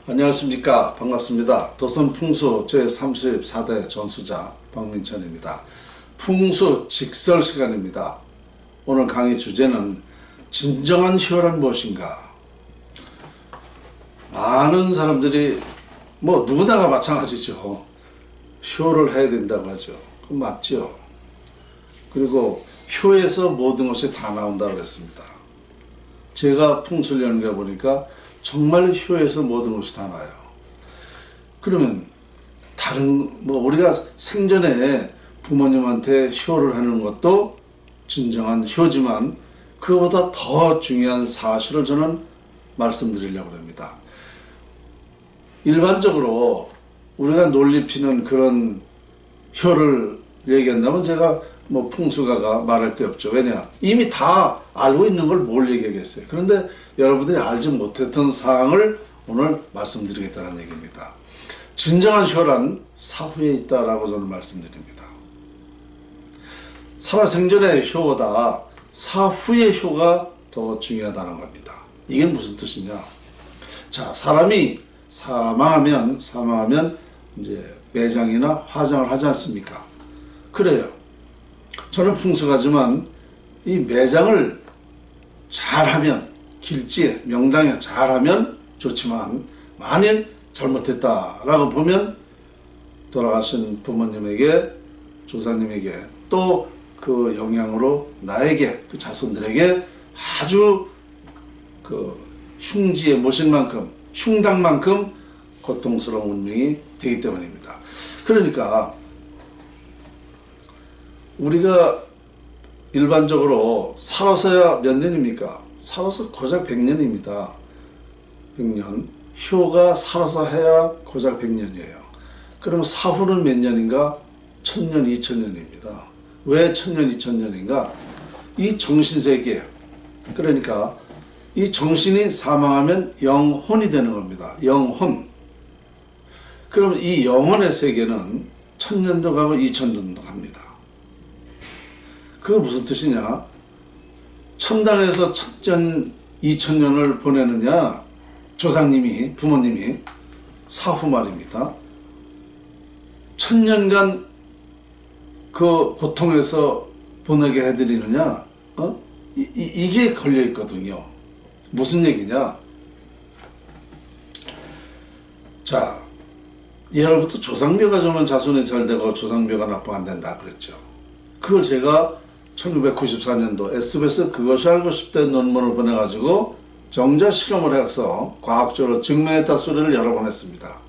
안녕하십니까. 반갑습니다. 도선풍수 제34대 전수자 박민천입니다. 풍수 직설 시간입니다. 오늘 강의 주제는 진정한 효란 무엇인가. 많은 사람들이 누구나가 마찬가지죠. 효를 해야 된다고 하죠. 그럼 맞죠. 그리고 효에서 모든 것이 다 나온다고 그랬습니다. 제가 풍수를 연구해 보니까 정말 효에서 모든 것이 다 나요. 그러면 우리가 생전에 부모님한테 효를 하는 것도 진정한 효지만 그거보다 더 중요한 사실을 저는 말씀드리려고 합니다. 일반적으로 우리가 논리피는 그런 효를 얘기한다면 제가 풍수가가 말할 게 없죠. 왜냐? 이미 다 알고 있는 걸 뭘 얘기하겠어요. 그런데 여러분들이 알지 못했던 사항을 오늘 말씀드리겠다는 얘기입니다. 진정한 효란 사후에 있다라고 저는 말씀드립니다. 살아생전의 효보다 사후의 효가 더 중요하다는 겁니다. 이게 무슨 뜻이냐? 자, 사람이 사망하면 이제 매장이나 화장을 하지 않습니까? 그래요. 저는 풍수가지만 이 매장을 잘하면, 길지에 명당에 잘하면 좋지만 만일 잘못했다라고 보면 돌아가신 부모님에게, 조상님에게 또 그 영향으로 나에게, 그 자손들에게 아주 그 흉지에 모실 만큼, 흉당만큼 고통스러운 운명이 되기 때문입니다. 그러니까 우리가 일반적으로 살아서야 몇 년입니까? 살아서 고작 100년입니다. 100년. 효가 살아서 해야 고작 100년이에요. 그러면 사후는 몇 년인가? 1000년, 2000년입니다. 왜 1000년, 2000년인가? 이 정신세계, 그러니까 이 정신이 사망하면 영혼이 되는 겁니다. 영혼. 그럼 이 영혼의 세계는 1000년도 가고 2000년도 갑니다. 그게 무슨 뜻이냐? 천당에서 1000년, 2000년을 보내느냐? 조상님이, 부모님이 사후 말입니다. 1000년간 그 고통에서 보내게 해드리느냐? 이게 걸려 있거든요. 무슨 얘기냐? 자, 예로부터 조상묘가 좋으면 자손이 잘 되고 조상묘가 나쁘면 안 된다 그랬죠. 그걸 제가 1994년도 SBS 그것이 알고 싶다는 논문을 보내가지고 정자 실험을 해서 과학적으로 증명했다 소리를 여러 번 했습니다.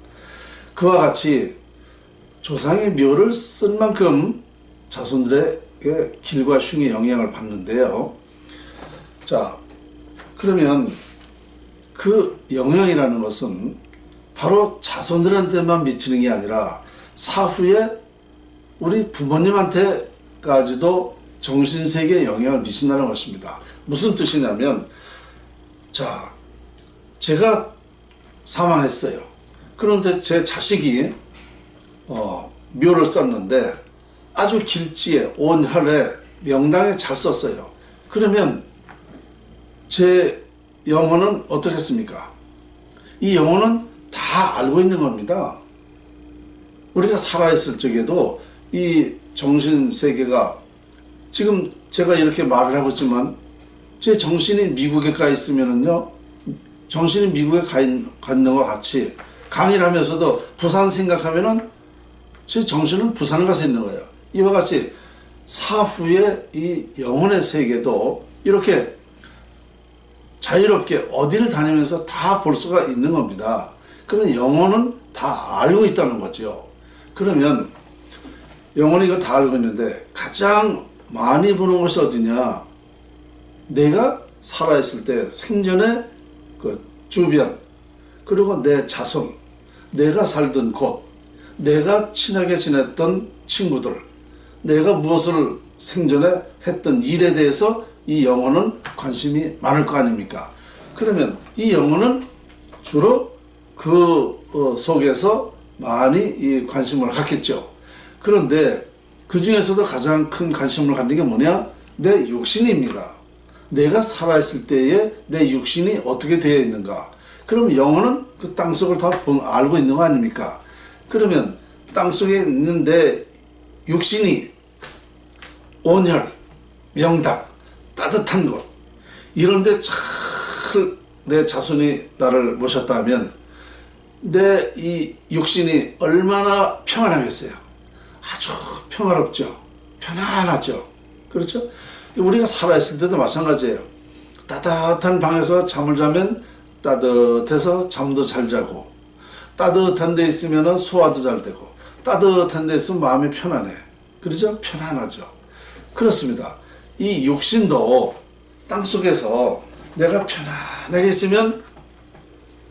그와 같이 조상의 묘를 쓴 만큼 자손들에게 길과 흉의 영향을 받는데요. 자, 그러면 그 영향이라는 것은 바로 자손들한테만 미치는 게 아니라 사후에 우리 부모님한테까지도 정신세계에 영향을 미친다는 것입니다. 무슨 뜻이냐면, 자, 제가 사망했어요. 그런데 제 자식이 묘를 썼는데 아주 길지에 온혈에 명당에 잘 썼어요. 그러면 제 영혼은 어떻겠습니까? 이 영혼은 다 알고 있는 겁니다. 우리가 살아있을 적에도 이 정신세계가, 지금 제가 이렇게 말을 하고 있지만 제 정신이 미국에 가 있으면은요, 정신이 미국에 가 있는 것과 같이 강의를 하면서도 부산 생각하면은 제 정신은 부산에 가서 있는 거예요. 이와 같이 사후에 이 영혼의 세계도 이렇게 자유롭게 어디를 다니면서 다 볼 수가 있는 겁니다. 그러면 영혼은 다 알고 있다는 거죠. 그러면 영혼이 이거 다 알고 있는데 가장 많이 보는 것이 어디냐? 내가 살아있을 때 생전에 그 주변, 그리고 내 자손, 내가 살던 곳, 내가 친하게 지냈던 친구들, 내가 무엇을 생전에 했던 일에 대해서 이 영혼은 관심이 많을 거 아닙니까? 그러면 이 영혼은 주로 그 속에서 많이 이 관심을 갖겠죠. 그런데 그 중에서도 가장 큰 관심을 갖는 게 뭐냐? 내 육신입니다. 내가 살아있을 때에 내 육신이 어떻게 되어 있는가. 그럼 영혼은 그 땅속을 다 알고 있는 거 아닙니까? 그러면 땅속에 있는 내 육신이 온혈, 명당, 따뜻한 곳 이런데 잘 내 자손이 나를 모셨다면 내 이 육신이 얼마나 평안하겠어요? 아주 평화롭죠. 편안하죠. 그렇죠? 우리가 살아있을 때도 마찬가지예요. 따뜻한 방에서 잠을 자면 따뜻해서 잠도 잘 자고, 따뜻한 데 있으면 소화도 잘 되고, 따뜻한 데 있으면 마음이 편안해. 그렇죠? 편안하죠. 그렇습니다. 이 육신도 땅속에서 내가 편안하게 있으면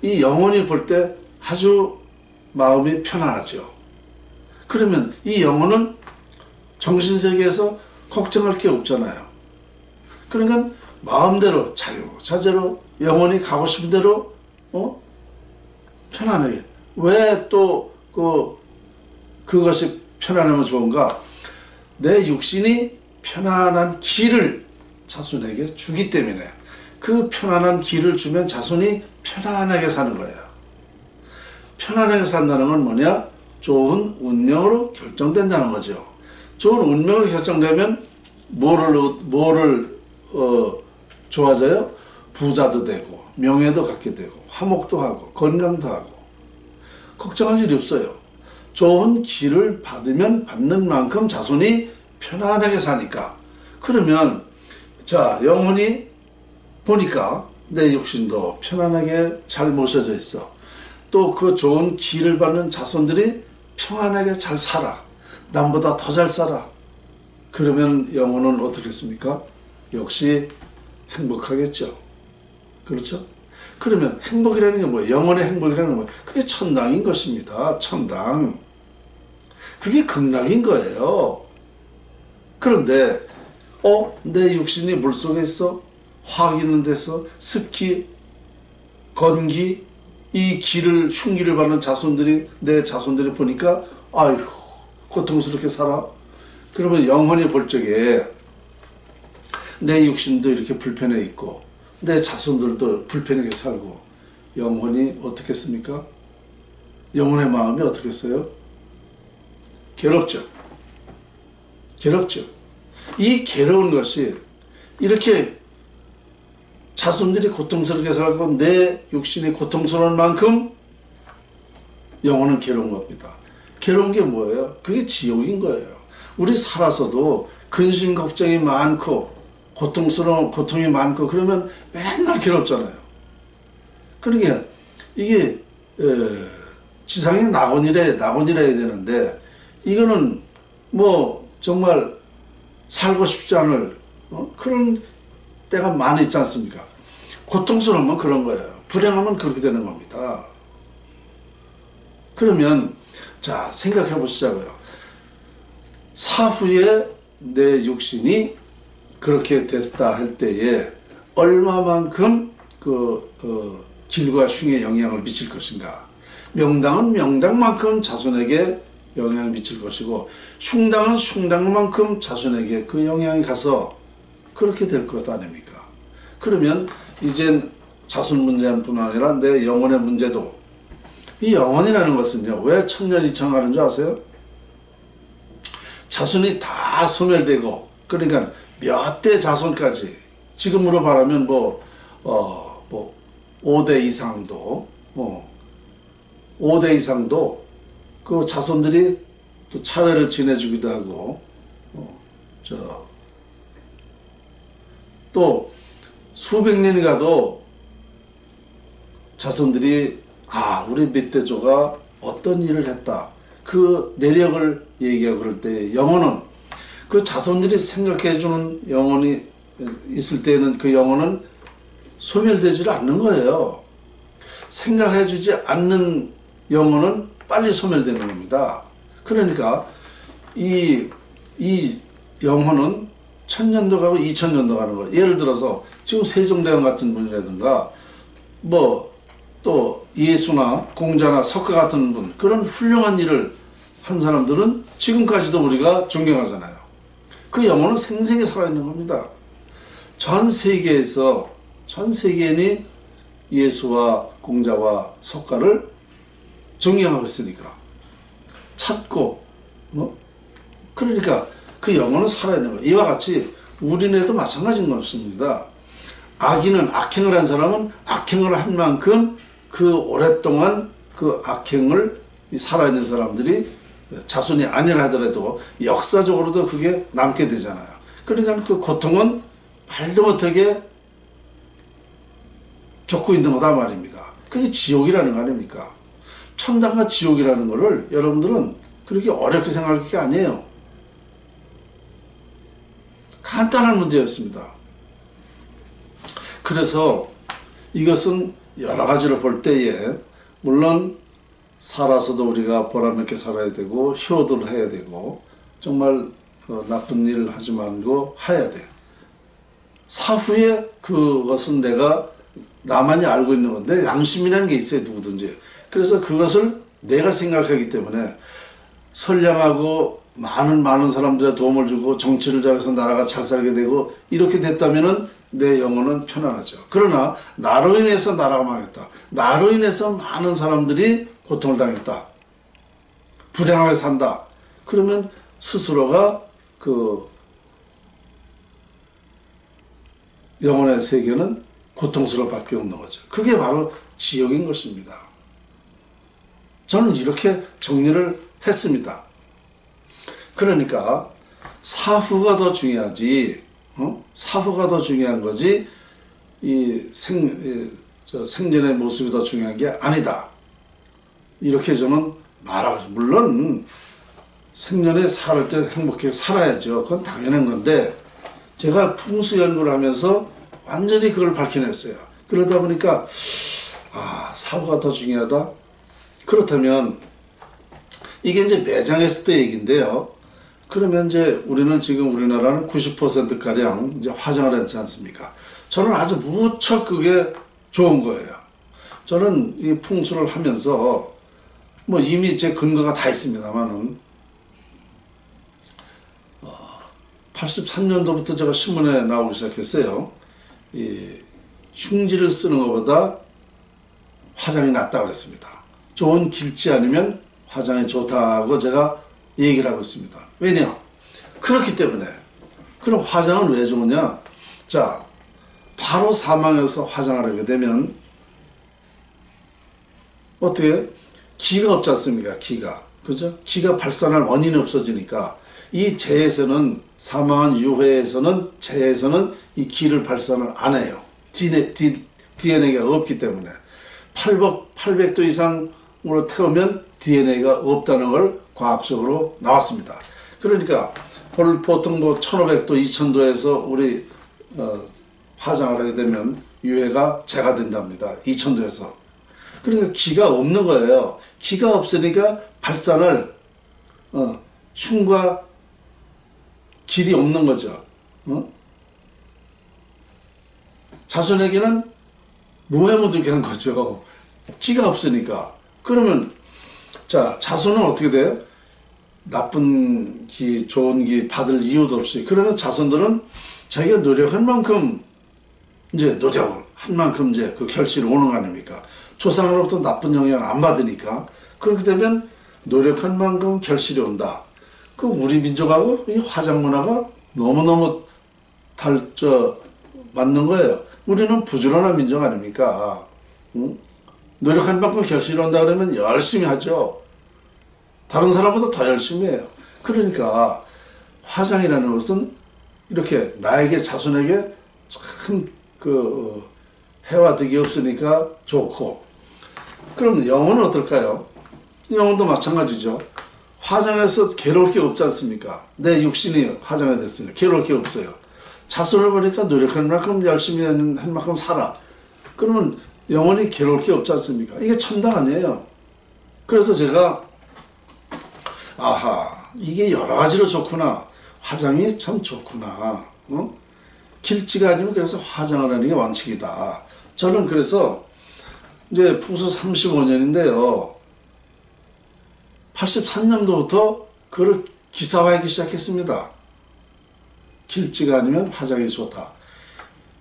이 영혼이 볼 때 아주 마음이 편안하죠. 그러면 이 영혼은 정신세계에서 걱정할 게 없잖아요. 그러니까 마음대로 자유자재로 영혼이 가고 싶은 대로 편안하게. 왜 또 그것이 편안하면 좋은가? 내 육신이 편안한 길을 자손에게 주기 때문에 그 편안한 길을 주면 자손이 편안하게 사는 거예요. 편안하게 산다는 건 뭐냐? 좋은 운명으로 결정된다는 거죠. 좋은 운명으로 결정되면 뭐를 좋아져요? 부자도 되고 명예도 갖게 되고 화목도 하고 건강도 하고 걱정할 일이 없어요. 좋은 길을 받는 만큼 자손이 편안하게 사니까. 그러면 자, 영혼이 보니까 내 육신도 편안하게 잘 모셔져 있어. 또 그 좋은 길을 받는 자손들이 평안하게 잘 살아. 남보다 더 잘 살아. 그러면 영혼은 어떻겠습니까? 역시 행복하겠죠. 그렇죠? 그러면 행복이라는 게 뭐예요? 영혼의 행복이라는 게 뭐예요? 그게 천당인 것입니다. 천당. 그게 극락인 거예요. 그런데 내 육신이 물속에 있어? 화학 있는 데서 습기, 건기, 이 흉기를 받는 자손들이 내 자손들이 보니까 아이고 고통스럽게 살아. 그러면 영혼이 볼 적에 내 육신도 이렇게 불편해 있고 내 자손들도 불편하게 살고 영혼이 어떻겠습니까? 영혼의 마음이 어떻겠어요? 괴롭죠. 괴롭죠. 이 괴로운 것이 이렇게 자손들이 고통스럽게 살고 내 육신이 고통스러운 만큼 영혼은 괴로운 겁니다. 괴로운 게 뭐예요? 그게 지옥인 거예요. 우리 살아서도 근심 걱정이 많고 고통이 많고 그러면 맨날 괴롭잖아요. 그러니까 이게 지상의 낙원이래야 되는데 이거는 뭐 정말 살고 싶지 않을 그런 때가 많이 있지 않습니까? 고통스러우면 그런 거예요. 불행하면 그렇게 되는 겁니다. 그러면 자, 생각해 보시자고요. 사후에 내 육신이 그렇게 됐다 할 때에 얼마만큼 길과 흉에 영향을 미칠 것인가. 명당은 명당만큼 자손에게 영향을 미칠 것이고 흉당은 흉당만큼 자손에게 그 영향이 가서 그렇게 될 것 아닙니까? 그러면 이젠 자손 문제뿐 아니라 내 영혼의 문제도, 이 영혼이라는 것은요, 왜 천년 이천 하는 줄 아세요? 자손이 다 소멸되고, 그러니까 몇 대 자손까지, 지금으로 말하면 5대 이상도, 5대 이상도 그 자손들이 또 차례를 지내주기도 하고, 또 수백 년이 가도 자손들이 우리 밑대조가 어떤 일을 했다. 그 내력을 얘기하고 그럴 때 영혼은 그 자손들이 생각해주는 영혼이 있을 때는 그 영혼은 소멸되지 않는 거예요. 생각해주지 않는 영혼은 빨리 소멸되는 겁니다. 그러니까 이 영혼은 1000년도 가고 2000년도 가는 거예요. 예를 들어서 지금 세종대왕 같은 분이라든가 또 예수나 공자나 석가 같은 분, 그런 훌륭한 일을 한 사람들은 지금까지도 우리가 존경하잖아요. 그 영혼은 생생히 살아있는 겁니다. 전 세계에인이 예수와 공자와 석가를 존경하고 있으니까 찾고 그러니까 그 영혼은 살아있는 거예요. 이와 같이 우리네도 마찬가지인 것입니다. 악인은 악행을 한 사람은 악행을 한 만큼 그 오랫동안 그 악행을 살아있는 사람들이 자손이 아니라 하더라도 역사적으로도 그게 남게 되잖아요. 그러니까 그 고통은 말도 못하게 겪고 있는 거다 말입니다. 그게 지옥이라는 거 아닙니까? 천당과 지옥이라는 거를 여러분들은 그렇게 어렵게 생각할 게 아니에요. 간단한 문제였습니다. 그래서 이것은 여러 가지로 볼 때에 물론 살아서도 우리가 보람있게 살아야 되고 효도를 해야 되고 정말 나쁜 일 하지 말고 해야 돼. 사후에 그것은 내가 나만이 알고 있는 건데 양심이라는 게 있어요. 누구든지. 그래서 그것을 내가 생각하기 때문에 선량하고 많은 사람들의 도움을 주고 정치를 잘해서 나라가 잘 살게 되고 이렇게 됐다면은 내 영혼은 편안하죠. 그러나 나로 인해서 나라가 망했다. 나로 인해서 많은 사람들이 고통을 당했다. 불행하게 산다. 그러면 스스로가 그 영혼의 세계는 고통스러울 밖에 없는 거죠. 그게 바로 지옥인 것입니다. 저는 이렇게 정리를 했습니다. 그러니까 사후가 더 중요하지, 사후가 더 중요한 거지, 생전의 모습이 더 중요한 게 아니다. 이렇게 저는 말하고, 물론 생전에 살 때 행복하게 살아야죠. 그건 당연한 건데, 제가 풍수 연구를 하면서 완전히 그걸 밝혀냈어요. 그러다 보니까, 사후가 더 중요하다? 그렇다면, 이게 이제 매장했을 때 얘기인데요. 그러면 이제 우리는 지금 우리나라는 90%가량 이제 화장을 했지 않습니까? 저는 아주 무척 그게 좋은 거예요. 저는 이 풍수를 하면서 뭐 이미 제 근거가 다 있습니다만은 83년도부터 제가 신문에 나오기 시작했어요. 이 흉지를 쓰는 것보다 화장이 낫다고 그랬습니다. 좋은 길지 아니면 화장이 좋다고 제가 얘기를 하고 있습니다. 왜냐? 그렇기 때문에. 그럼 화장은 왜 좋으냐? 자, 바로 사망해서 화장을 하게 되면 어떻게? 기가 없지 않습니까? 기가. 그죠? 기가 발산할 원인이 없어지니까 이 재에서는 사망한 유해에서는 재에서는 이 기를 발산을 안 해요. DNA가 없기 때문에 800도 이상으로 태우면 DNA가 없다는 걸 과학적으로 나왔습니다. 그러니까 보통 뭐 1500도, 2000도에서 우리 화장을 하게 되면 유해가 재가 된답니다. 2000도에서. 그러니까 기가 없는 거예요. 기가 없으니까 발산할 흉과 길이 없는 거죠. 자손에게는 무해무득한 거죠. 기가 없으니까. 그러면 자, 자손은 어떻게 돼요? 나쁜 기, 좋은 기 받을 이유도 없이. 그러면 자손들은 자기가 노력한 만큼 이제 노력을 한 만큼 이제 그 결실이 오는 거 아닙니까? 조상으로부터 나쁜 영향을 안 받으니까. 그렇게 되면 노력한 만큼 결실이 온다. 그 우리 민족하고 이 화장 문화가 너무너무 맞는 거예요. 우리는 부지런한 민족 아닙니까? 응? 노력한 만큼 결실이 온다 그러면 열심히 하죠. 다른 사람보다 더 열심히 해요. 그러니까 화장이라는 것은 이렇게 나에게 자손에게 참 그 해와 득이 없으니까 좋고. 그럼 영혼은 어떨까요? 영혼도 마찬가지죠. 화장해서 괴로울 게 없지 않습니까? 내 육신이 화장이 됐으니까 괴로울 게 없어요. 자손을 보니까 노력한 만큼 열심히 한 만큼 살아. 그러면 영혼이 괴로울 게 없지 않습니까? 이게 천당 아니에요. 그래서 제가 이게 여러 가지로 좋구나. 화장이 참 좋구나. 길지가 아니면 그래서 화장을 하는 게 원칙이다. 저는 그래서 이제 풍수 35년인데요. 83년도부터 그걸 기사화하기 시작했습니다. 길지가 아니면 화장이 좋다.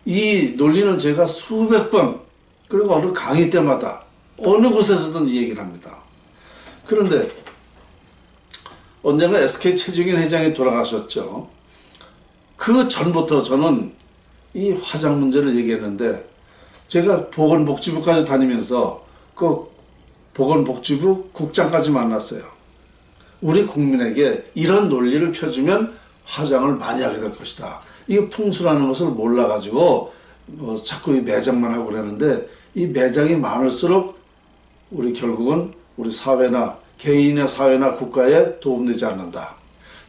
이 논리는 제가 수백 번 그리고 어느 강의 때마다 어느 곳에서든 이 얘기를 합니다. 그런데 언젠가 SK 최정현 회장이 돌아가셨죠. 그 전부터 저는 이 화장 문제를 얘기했는데, 제가 보건복지부까지 다니면서 그 보건복지부 국장까지 만났어요. 우리 국민에게 이런 논리를 펴주면 화장을 많이 하게 될 것이다. 이게 풍수라는 것을 몰라가지고 자꾸 이 매장만 하고 그러는데, 이 매장이 많을수록 우리 결국은 우리 사회나 개인의 사회나 국가에 도움되지 않는다.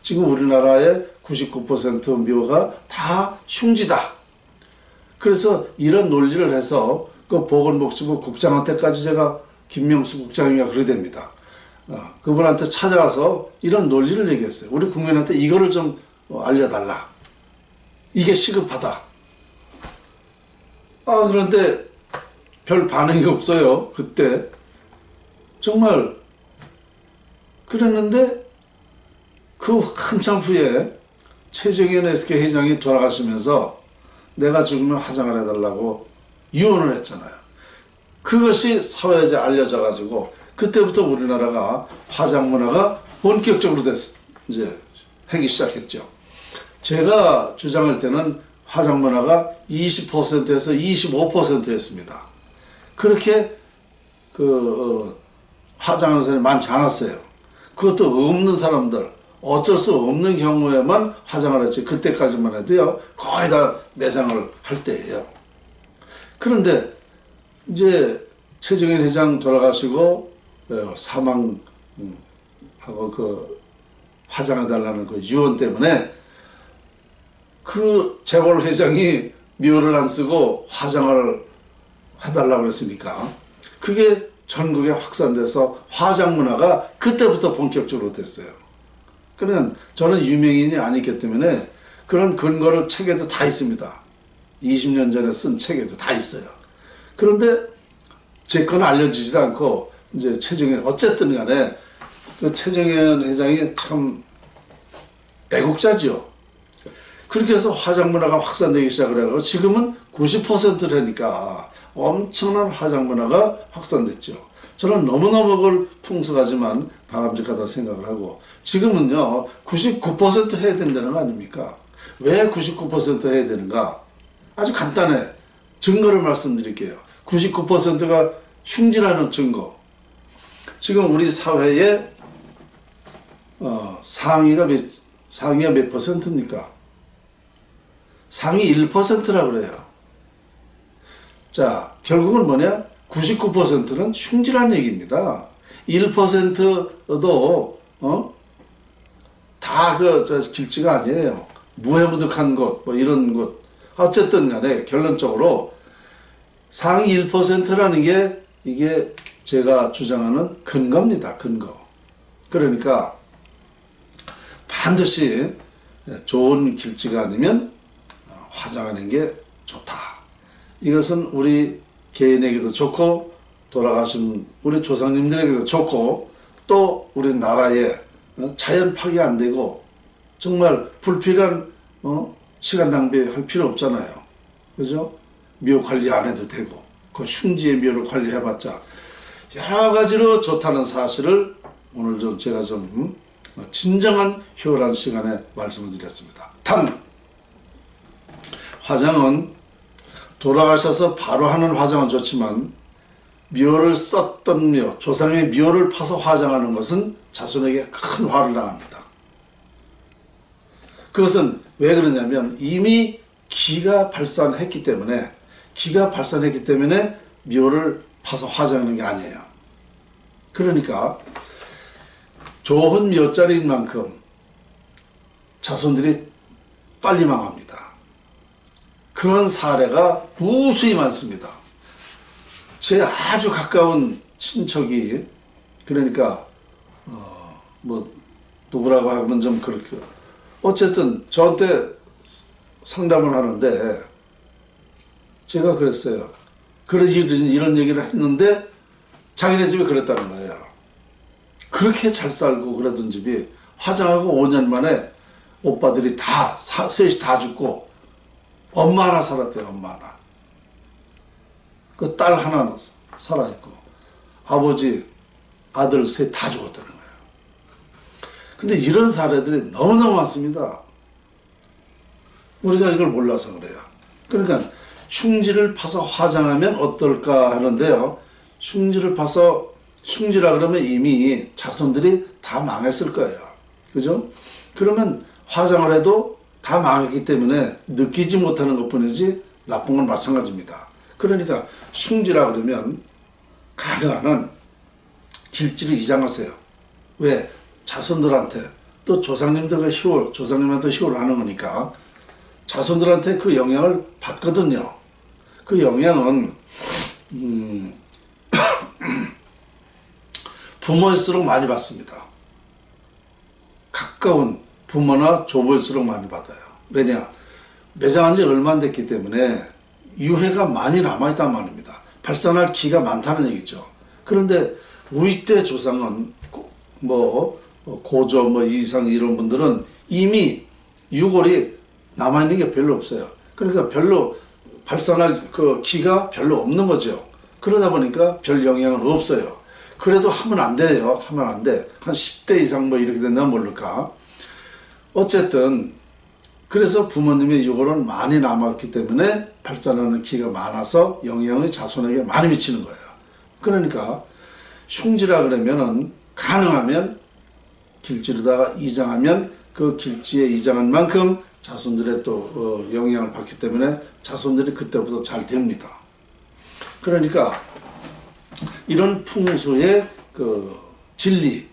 지금 우리나라의 99% 묘가 다 흉지다. 그래서 이런 논리를 해서 그 보건복지부 국장한테까지 제가 김명수 국장이가 그래 됩니다. 그분한테 찾아가서 이런 논리를 얘기했어요. 우리 국민한테 이거를 좀 알려달라. 이게 시급하다. 그런데 별 반응이 없어요. 그때 정말 그랬는데, 그 한참 후에 최정현 SK 회장이 돌아가시면서 내가 죽으면 화장을 해달라고 유언을 했잖아요. 그것이 사회에 알려져 가지고 그때부터 우리나라가 화장 문화가 본격적으로 이제 하기 시작했죠. 제가 주장할 때는 화장 문화가 20%에서 25%였습니다. 그렇게 화장하는 사람이 많지 않았어요. 그것도 없는 사람들, 어쩔 수 없는 경우에만 화장을 했지, 그때까지만 해도요, 거의 다 매장을 할 때예요. 그런데 이제 최정현 회장 돌아가시고 사망하고 그 화장해달라는 그 유언 때문에 그 재벌 회장이 미호를 안 쓰고 화장을 해달라고 그랬으니까 그게 전국에 확산돼서 화장 문화가 그때부터 본격적으로 됐어요. 그러면 저는 유명인이 아니기 때문에 그런 근거를 책에도 다 있습니다. 20년 전에 쓴 책에도 다 있어요. 그런데 제 건 알려지지도 않고 이제 최정현, 어쨌든 간에 그 최정현 회장이 참 애국자죠. 그렇게 해서 화장 문화가 확산되기 시작을 해서 지금은 90%라니까 엄청난 화장 문화가 확산됐죠. 저는 너무너무 그걸 풍성하지만 바람직하다고 생각을 하고, 지금은요 99% 해야 된다는 거 아닙니까? 왜 99% 해야 되는가? 아주 간단해. 증거를 말씀드릴게요. 99%가 흉지라는 증거. 지금 우리 사회에 상위가 몇 퍼센트입니까? 상위 1%라고 그래요. 자, 결국은 뭐냐? 99%는 흉지라는 얘기입니다. 1%도 다 길지가 아니에요. 무해무득한 것, 뭐 이런 것. 어쨌든 간에 결론적으로 상위 1%라는 게 이게 제가 주장하는 근거입니다. 근거. 그러니까 반드시 좋은 길지가 아니면 화장하는 게 좋다. 이것은 우리 개인에게도 좋고 돌아가신 우리 조상님들에게도 좋고 또 우리 나라에 자연 파괴 안 되고 정말 불필요한 시간 낭비할 필요 없잖아요. 그죠? 묘 관리 안 해도 되고 그 흉지의 묘를 관리해봤자 여러 가지로 좋다는 사실을 오늘 좀 제가 좀 진정한 효율한 시간에 말씀을 드렸습니다. 단 화장은 돌아가셔서 바로 하는 화장은 좋지만 묘를 썼던 묘, 조상의 묘를 파서 화장하는 것은 자손에게 큰 화를 당합니다. 그것은 왜 그러냐면 이미 기가 발산했기 때문에 묘를 파서 화장하는 게 아니에요. 그러니까 좋은 묘자리인 만큼 자손들이 빨리 망합니다. 그런 사례가 무수히 많습니다. 제 아주 가까운 친척이, 그러니까 뭐 누구라고 하면 좀 그렇게, 어쨌든 저한테 상담을 하는데 제가 그랬어요. 그러지 이런 얘기를 했는데 자기네 집이 그랬다는 거예요. 그렇게 잘 살고 그러던 집이 화장하고 5년 만에 오빠들이 셋이 다 죽고 엄마 하나 살았대요. 엄마 하나. 그 딸 하나 살아있고 아버지 아들 셋 다 죽었다는 거예요. 근데 이런 사례들이 너무너무 많습니다. 우리가 이걸 몰라서 그래요. 그러니까 흉지를 파서 화장하면 어떨까 하는데요. 흉지를 파서 흉지라 그러면 이미 자손들이 다 망했을 거예요. 그죠? 그러면 화장을 해도 다 망했기 때문에 느끼지 못하는 것뿐이지 나쁜 건 마찬가지입니다. 그러니까 흉지라 그러면 가능한 한 길지를 이장하세요. 왜? 자손들한테 또 조상님들과 조상님한테 희호를 하는 거니까 자손들한테 그 영향을 받거든요. 그 영향은 부모일수록 많이 받습니다. 가까운 부모나 조부일수록 많이 받아요. 왜냐? 매장한 지 얼마 안 됐기 때문에 유해가 많이 남아있단 말입니다. 발산할 기가 많다는 얘기죠. 그런데 우리 때 조상은 고조 이상 이런 분들은 이미 유골이 남아있는 게 별로 없어요. 그러니까 별로 발산할 그 기가 별로 없는 거죠. 그러다 보니까 별 영향은 없어요. 그래도 하면 안 돼요. 하면 안 돼. 한 10대 이상 이렇게 된다면 모를까. 어쨌든 그래서 부모님의 유골은 많이 남았기 때문에 발산하는 기가 많아서 영향이 자손에게 많이 미치는 거예요. 그러니까 흉지라 그러면은 가능하면 길지로다가 이장하면 그 길지에 이장한 만큼 자손들의 또 영향을 받기 때문에 자손들이 그때부터 잘 됩니다. 그러니까 이런 풍수의 그 진리,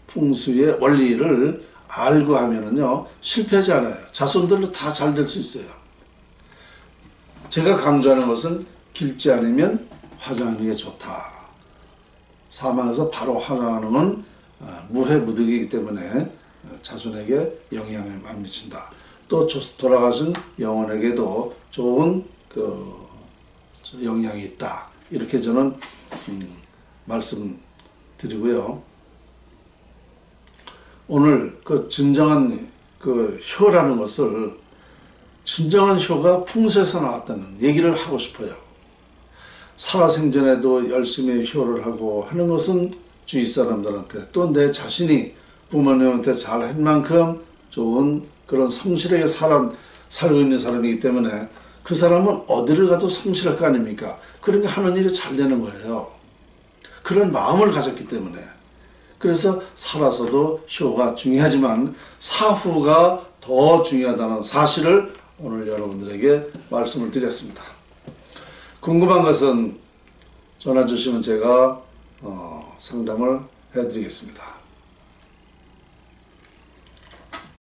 풍수의 원리를 알고 하면은요 실패하지 않아요. 자손들로 다 잘 될 수 있어요. 제가 강조하는 것은 길지 않으면 화장하는 게 좋다. 사망해서 바로 화장하는 건 무해무득이기 때문에 자손에게 영향을 많이 미친다. 또 돌아가신 영혼에게도 좋은 그 영향이 있다. 이렇게 저는 말씀드리고요. 오늘 그 진정한 그 효라는 것을 진정한 효가 풍수에서 나왔다는 얘기를 하고 싶어요. 살아생전에도 열심히 효를 하고 하는 것은 주위 사람들한테 또 내 자신이 부모님한테 잘한 만큼 좋은 그런 성실하게 살고 있는 사람이기 때문에 그 사람은 어디를 가도 성실할 거 아닙니까? 그러니까 하는 일이 잘 되는 거예요. 그런 마음을 가졌기 때문에. 그래서 살아서도 효가 중요하지만 사후가 더 중요하다는 사실을 오늘 여러분들에게 말씀을 드렸습니다. 궁금한 것은 전화 주시면 제가 상담을 해드리겠습니다.